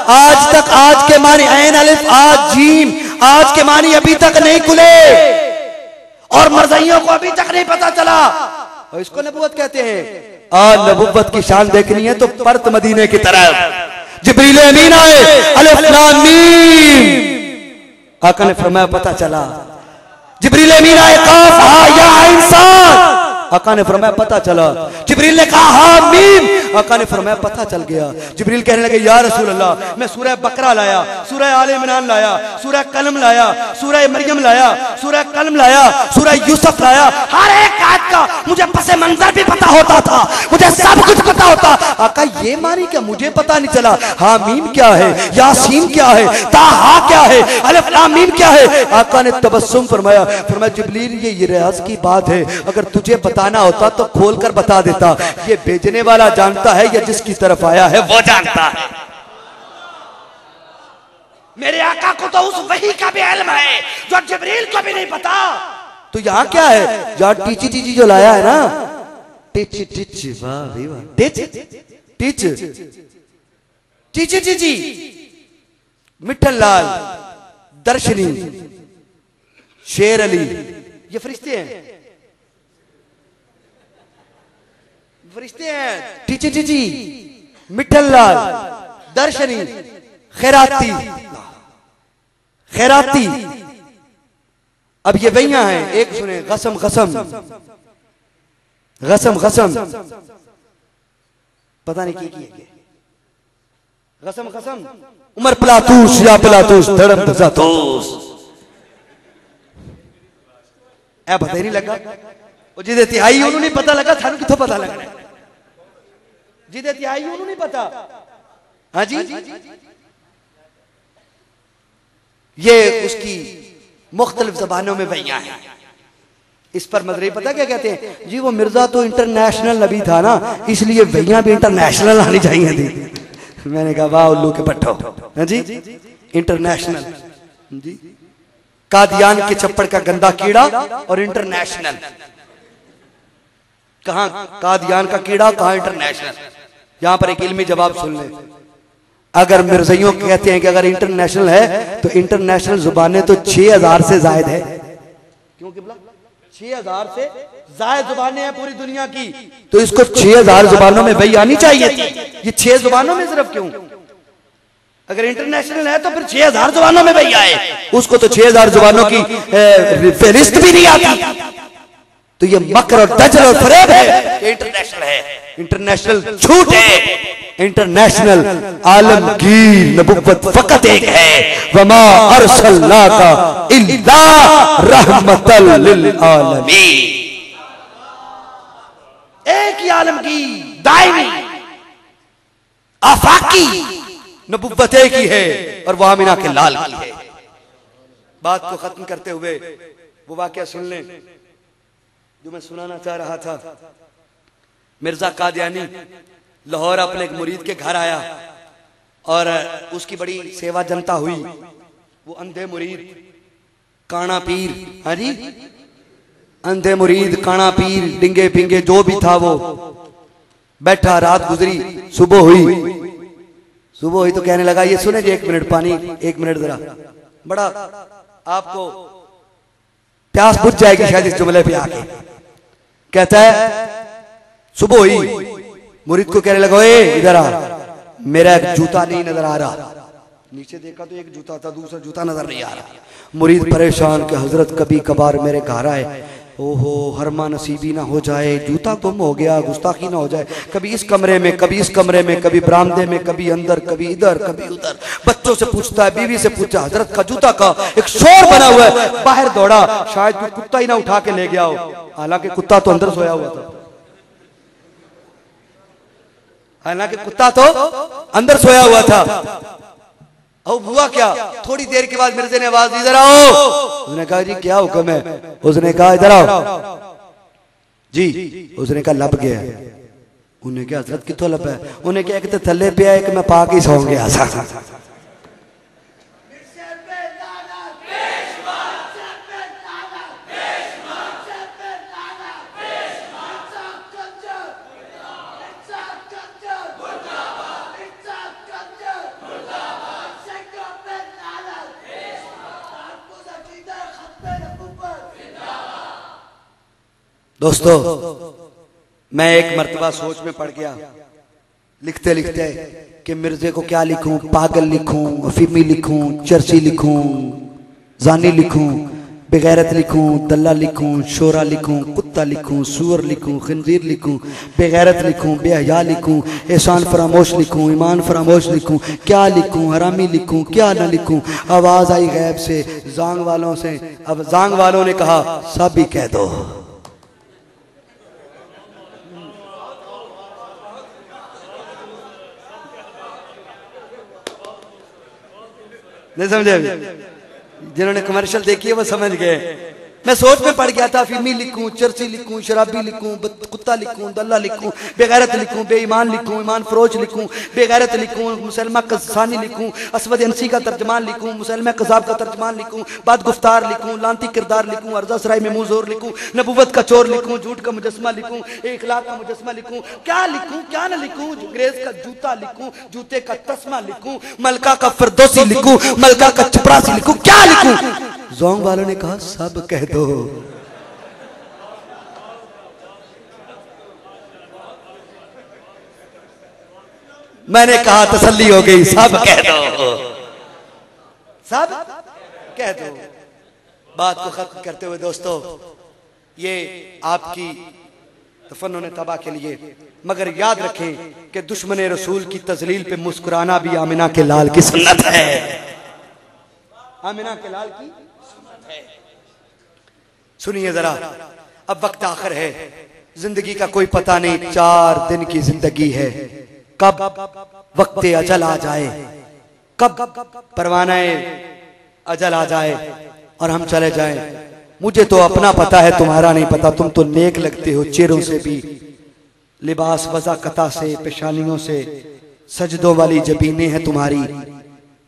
आज तक आज के मानी ऐन अलिफ आज जीम, आज के मानी अभी तक नहीं खुले और मरज़इयों को अभी तक नहीं पता चला, और इसको नबूवत कहते हैं। आज नबूवत की शान देखनी है तो परत मदीने की तरफ जिब्रील अमीन आए, अलिफ लाम मीम, आका ने फरमाया पता चला। जिब्रील अमीन आए, काफ हा या इंसान, आका ने फरमाया पता चला। जिब्रील ने कहा हा मीम, आका ने फरमाया पता चल गया। जिब्रील कहने लगे या रसूल अल्लाह, मैं सूरह बकरा लाया, सूरह आले इमरान लाया, सूरह कलम लाया, सूरह मरियम लाया, सूरह कलम लाया, सूरह यूसुफ लाया, हर एक आयत का मुझे पसे मंजर भी पता होता था, मुझे सब कुछ पता होता। आका ये मानी क्या मुझे पता नहीं चला? हा मीम क्या है, यासीन क्या है, ताहा क्या है, अलिफ लाम मीम क्या है? आका ने तबस्सुम फरमाया, फरमाया जिब्रील ये रियाज की बात है, अगर तुझे बताना होता तो खोल कर बता देता। ये भेजने वाला जानता है या जिसकी तरफ आया है वो जानता है। मेरे आका को तो उस वही का भी इल्म है जो जिब्रील को भी नहीं पता। तो यहाँ क्या है? यहाँ टीची टीची जो लाया है ना, टिच टिच, वाह भाई वाह, टिच टिच टीची टीची, मिठन लाल, दर्शनी, शेर अली, ये फरिश्ते हैं, फरिश्ते हैं। टीची टीची, मिठन लाल, दर्शनी, खैराती, खैराती। अब ये वैया हैं, एक सुने गसम गसम, गसम गसम, पता नहीं की है गसम गसम, उमर प्लातूस या प्लातूस धड़म धजातूस, ए पता ही नहीं लगा। जिदे तिहाई उन्होंने नहीं पता लगा, थानू किथों पता लगना? जिदे तिहाई उन्होंने नहीं पता। हाँ जी, ये उसकी मुख्तलिफ जबानों में वैया है। इस पर मदरी पता क्या कहते हैं जी? वो मिर्जा तो इंटरनेशनल नबी था ना, इसलिए वैया भी इंटरनेशनल आनी चाहिए थी। मैंने कहा वाह उल्लू के पट्टो। हाँ जी, इंटरनेशनल जी, कादियान के चप्पड़ का गंदा कीड़ा और इंटरनेशनल। कहां कादियान का कीड़ा, कहां इंटरनेशनल? यहां पर एक इल्मी जवाब सुन ले। अगर मिर्ज़इयों कहते हैं कि अगर इंटरनेशनल है तो इंटरनेशनल जुबानें तो 6000 से जायद है। क्यों किबला? 6000 से जायद जुबानें हैं पूरी दुनिया की, तो इसको 6000 जुबानों में वही आनी चाहिए थी। ये 6 जुबानों में सिर्फ क्यों? अगर इंटरनेशनल है तो फिर 6000 जुबानों में वही आए। उसको तो 6000 जुबानों की फहरिस्त भी नहीं आती। तो ये मकर और दजल और फरेब है, ये इंटरनेशनल है। इंटरनेशनल झूठ है। इंटरनेशनल आलमगीर नबुव्वत फकत एक है, वमा अरसलनाका इल्ला रहमतल लिल आलमीन। एक ही आलमगीर, दायमी, आफाकी नबुव्वत एक ही है, और वो आमिना के लाल की है। बात को खत्म करते हुए वो वाकया सुन लें जो मैं सुनाना चाह रहा था। मिर्जा कादियानी लाहौर अपने एक मुरीद के घर आया और उसकी बड़ी सेवा जनता हुई। वो अंधे मुरीद, काना पीर, हाँ जी, अंधे मुरीद, काना पीर, डिंगे पिंगे जो भी था वो बैठा। रात गुजरी, सुबह हुई तो कहने लगा ये सुने जी, 1 मिनट पानी, 1 मिनट जरा, बड़ा आपको प्यास बुझ जाएगी शायद इस जुमले पे आके। कहता है सुबह हुई, मुरीद को कहने लगा ए इधर आ, मेरा एक जूता नहीं नजर आ रहा। नीचे देखा तो एक जूता था, दूसरा जूता नजर नहीं आ रहा। मुरीद परेशान कि हजरत कभी कभार मेरे घर आए, ओहो हरमा नसीबी ना हो जाए, जूता गुम हो गया, गुस्ताखी ना हो जाए, कभी इस कमरे में, कभी इस कमरे में, कभी बरामदे में, कभी अंदर, कभी इधर, कभी उधर। बच्चों से पूछता है, बीवी से पूछा, हजरत का जूता का एक शोर बना हुआ है। बाहर दौड़ा, शायद कोई कुत्ता ही ना उठा के ले गया हो। हालांकि कुत्ता तो अंदर सोया हुआ था, हालांकि कुत्ता तो अंदर सोया हुआ था। अब हुआ क्या, थोड़ी देर के बाद मिर्जे ने आवाज दी, इधर आओ। उसने कहा जी क्या हुक्म है? उसने कहा इधर आओ जी। उसने कहा लब गया। उन्हें क्या हजरत कितों लब है? उन्हें क्या एक तो थल्ले पे आए कि मैं पाक ही सौ गया था। दोस्तों, मैं एक मर्तबा सोच में पड़ गया लिखते लिखते कि मिर्जे को क्या लिखूं, पागल लिखूं, अफीमी लिखूं, चर्ची लिखूं, जानी लिखूं, बेगैरत लिखूं, दल्ला लिखूं, शोरा लिखूं, कुत्ता लिखूं, सूअर लिखूं, खंजीर लिखूं, बेगैरत लिखूं, बेहया लिखूं, एहसान फरामोश लिखूं, ईमान फरामोश लिखूं, क्या लिखूं, हरामी लिखूं, क्या न लिखूं। आवाज आई गैब से, जांग वालों से। अब जांग वालों ने कहा सब ही कह दो। नहीं समझे? जिन्होंने कमर्शियल देखी है वो समझ गए। मैं सोच में पड़ गया था, फिल्मी लिखूं, चर्ची लिखूं, शराबी लिखूं, कुत्ता लिखूं, दल्ला लिखूं, बेगैरत लिखूं, बेईमान लिखूं, ईमान फरोज लिखूं, बेगैरत लिखूं, मुसलमा कसानी लिखूं, असवद अंसी का तर्जमान लिखूं, मुसलमा कज़ाब का तर्जमान लिखूं, बाद गुफ्तार लिखूं, लांती किरदार लिखूं, अर्जा सराय में मुंहजोर लिखूं, नबुवत का चोर लिखूं, झूठ का मुजस्मा लिखूं, इखलाक का मुजस्मा लिखूं, क्या लिखूं क्या न लिखूं, अंग्रेज का जूता लिखूं, जूते का तस्मा लिखूं, मलका का फिरदौसी लिखूं, मलका का चपरासी लिखूं, क्या लिखूं? जोंग वालों ने कहा सब कह दो। मैंने कहा तसल्ली हो गई, सब कह दो, सब कह दो। बात को खत्म करते हुए दोस्तों, ये आपकी तफन्नुन तबा के लिए, मगर याद रखें कि दुश्मन रसूल की तजलील पे मुस्कुराना भी आमिना के लाल की सुन्नत है। आमिना के लाल की सुनिए जरा, अब वक्त आखिर है, जिंदगी का कोई पता नहीं, 4 दिन की जिंदगी है। कब वक्त अजल आ जाए, कब परवानाए अजल आ जाए और हम चले जाएं। मुझे तो अपना पता है, तुम्हारा नहीं पता। तुम तो नेक लगते हो चेहरों से भी, लिबास वज़ाकता से, पेशानियों से, सजदों वाली जबीनें हैं तुम्हारी,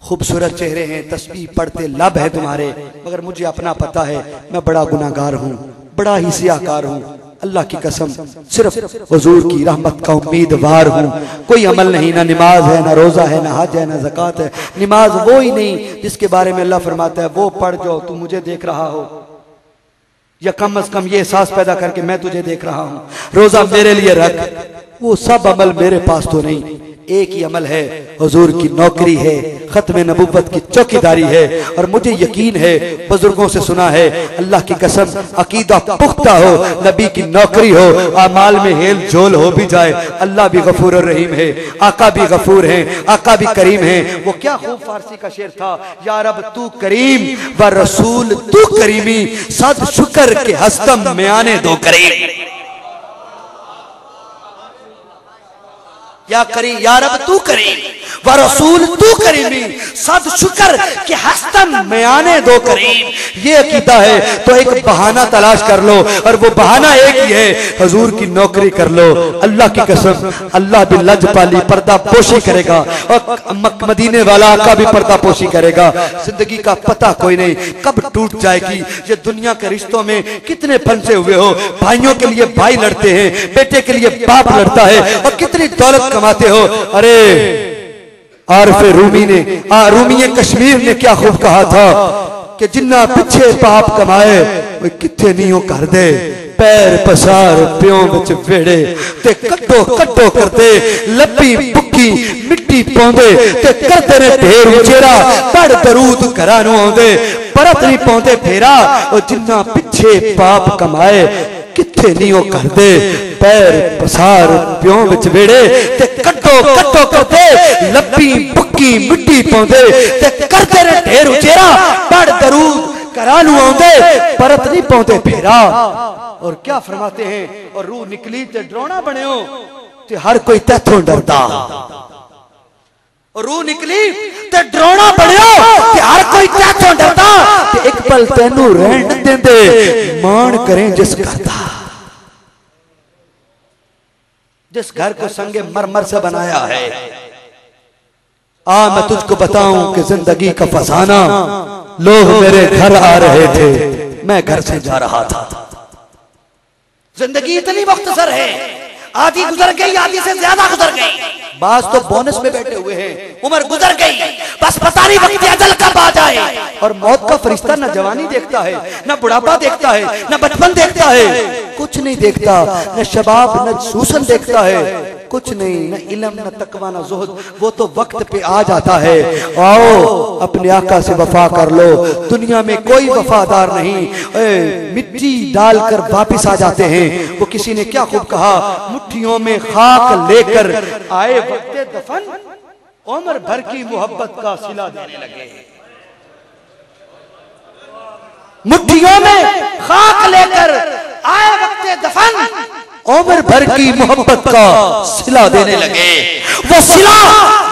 खूबसूरत चेहरे हैं, तस्बीह पढ़ते लब है तुम्हारे, मगर मुझे अपना पता है मैं बड़ा गुनाहगार हूँ, बड़ा ही सियाहकार हूँ। अल्लाह की कसम सिर्फ हुजूर की रहमत का उम्मीदवार हूँ। कोई अमल नहीं, ना नमाज है, ना रोजा है, ना हज है, ना ज़कात है। नमाज वो ही नहीं जिसके बारे में अल्लाह फरमाता है वो पढ़ जाओ तू मुझे देख रहा हो, या कम अज कम ये एहसास पैदा करके मैं तुझे देख रहा हूँ। रोजा मेरे लिए रख, वो सब अमल मेरे पास तो नहीं। एक ही अमल है, हुजूर की नौकरी है, खत्म नबुव्वत की चौकीदारी है। और मुझे यकीन है, बुजुर्गों से सुना है, अल्लाह की कसम अकीदा पुख्ता हो, नबी की नौकरी हो, आमाल में हेल झोल हो भी जाए, अल्लाह भी गफूर और रहीम है, आका भी गफूर है, आका भी करीम है। वो क्या खूब फारसी का शेर था, या रब तू करीम व रसूल तू करीमी, सद शुक्र के हस्तम में आने दो करीम। या करीम, या रब तू करीम व रसूल तू करीमी, सद शुक्र के हस्तम में आने दो करीम। ये अकीदा है तो एक बहाना तलाश कर लो, और वो बहाना एक ही है, हुजूर की नौकरी कर लो। अल्लाह की कसम अल्लाह भी लज पाली पर्दा पोशी करेगा, और मदीने वाला आका भी पर्दा पोशी करेगा। जिंदगी का पता कोई नहीं कब टूट जाएगी। ये दुनिया के रिश्तों में कितने फंसे हुए हो, भाइयों के लिए भाई लड़ते हैं, बेटे के लिए बाप लड़ता है, और कितनी दौलत कमाते हो। अरे आरिफ रूमी कश्मीर ने क्या खूब कहा था कि जिन्ना पिछे पाप कमाए वो किथे नहीं हो कर दे, पैर पसार प्यों विच वेड़े ते कट्टो कट्टो करते, लपी बुक्की मिट्टी पाउंदे ते करदे ने ढेर उचेरा, पढ़ दरूद घरां नूं आउंदे परत नहीं पाउंदे फेरा। और जिन्ना पिछे पाप कमाए किथे नहीं हो कर दे, पैर पसार प्यों विच वेड़े ते कट्टो कट्टो करते, लपी बुक्की मिट्टी पाउंदे ते करदे ने ढेर उचेरा, पढ़ दरूद घरां नूं आउंदे परत नहीं पाउंदे फेरा। और क्या फरमाते हैं, और रूह निकली ते डरावना बनियो ते हर कोई तैथों डरदा। और रूह निकली ते डरावना बनियो ते हर कोई तैथों डरदा, ते एक पल तैनू रहन देंदे मान करें जिस करदा। जिस घर को संगे मरमर से बनाया है, मैं तुझको बताऊं कि जिंदगी का फसाना, लोग मेरे घर आ रहे थे, मैं घर से जा रहा था। जिंदगी इतनी मुख्तसर है, आधी गुजर गई, आधी से ज्यादा गुजर गई। बास तो बोनस में बैठे हुए हैं, उम्र गुजर गई, बस पता नहीं वक्त अजल कब आ जाए। और मौत का फरिश्ता न जवानी देखता है, न बुढ़ापा देखता है, न बचपन देखता है, कुछ नहीं देखता, न शबाब न सूसन देखता है, कुछ नहीं, न इल्म न तकवा न ज़ुहद, वो तो वक्त पे आ जाता है। आओ अपने आका से वफा कर लो, दुनिया में कोई वफादार नहीं, मिट्टी डालकर वापिस आ जाते हैं। वो किसी ने क्या खूब कहा, मुट्ठियों में खाक लेकर आए वक्त दफन, उम्र भर की मोहब्बत का सिला देने लगे। मुट्ठियों में खाक लेकर आए वक्त दफन, उम्र भर की मोहब्बत का सिला देने लगे। वो सिला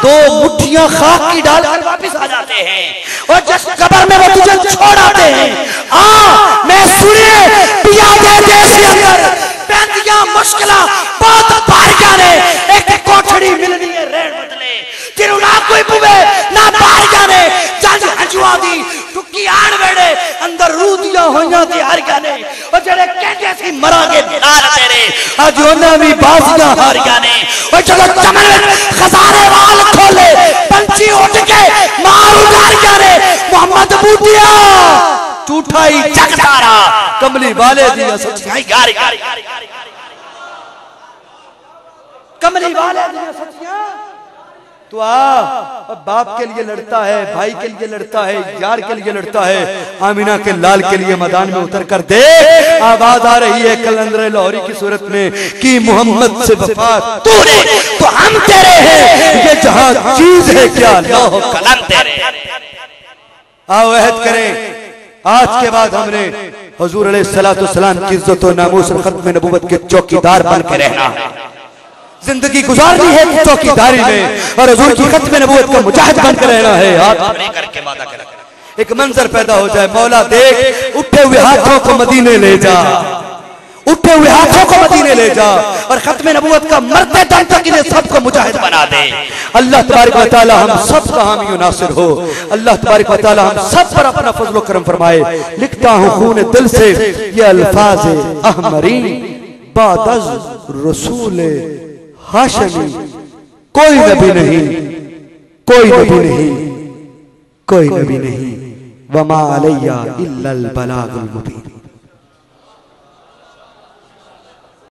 2 मुट्ठियां खाक की डालकर वापस आ जाते हैं, और जिस कब्र में वो तुझे छोड़ आते हैं, आ मैं सुनिए पिया दे देश के अंदर पैंतियां मुश्किला बहुत बारियां ने एक कोठड़ी मिलनी है रेण बदले तेरू ना कोई पुवे ना बारियां ने जज हंजुआ दी टुक्की आण वेड़े अंदर रूह दिया होइयां ते हारियां ने, और जेड़े कहंदे सी मरांगे नाल तेरे अज उन्हां भी बाजियां हारियां ने। और चलो चमन खजाने वाल खोले पंछी उठ के मार उतारियां ने, मोहम्मद बूटिया झूठा ही जग सारा कमली वाले दी सच्चाई गारी कमली वाले दी सच्चियां। तो आ बाप के लिए लड़ता है, भाई के लिए लड़ता है, यार के लिए लड़ता है, आमीना के लाल के लिए मैदान में उतर कर दे। आवाज आ रही है कलंदर लाहौरी की सूरत में कि मोहम्मद से वफा तूने तो हम तेरे हैं, ये जहां चीज है क्या लौह कलम तेरे। आओ अहद करें, आज के बाद हमने हुजूर अलैहिस्सलातु वस्सलाम की इज्जत और नामूस और खत्म नबूवत के चौकीदार बन के रहना है, जिंदगी गुजारनी है चौकीदारी में, और हुजूर की खत्म नबूवत का मुजाहिद बनकर रहना है। हाथ करके वादा करा, एक मंजर पैदा हो जाए, मौला देख उठे हुए हाथों को मदीने ले जा, उठे हुए हाथों को मदीने ले जा, और खत्म नबूवत का मरते दम तक इन्हें सबको मुजाहिद बना दे। अल्लाह तबारक व तआला हम सब का हामी और नासिर हो। अल्लाह तबारक व तआला हम सब पर अपना फजल करम फरमाए। लिखता हूँ खून दिल से ये अल्फाज अहमरी बादज रसूल हाशमी, कोई नबी नहीं, कोई नबी नहीं, कोई नबी नहीं, वमा अलैया इल्लल बलागुल मुबीन।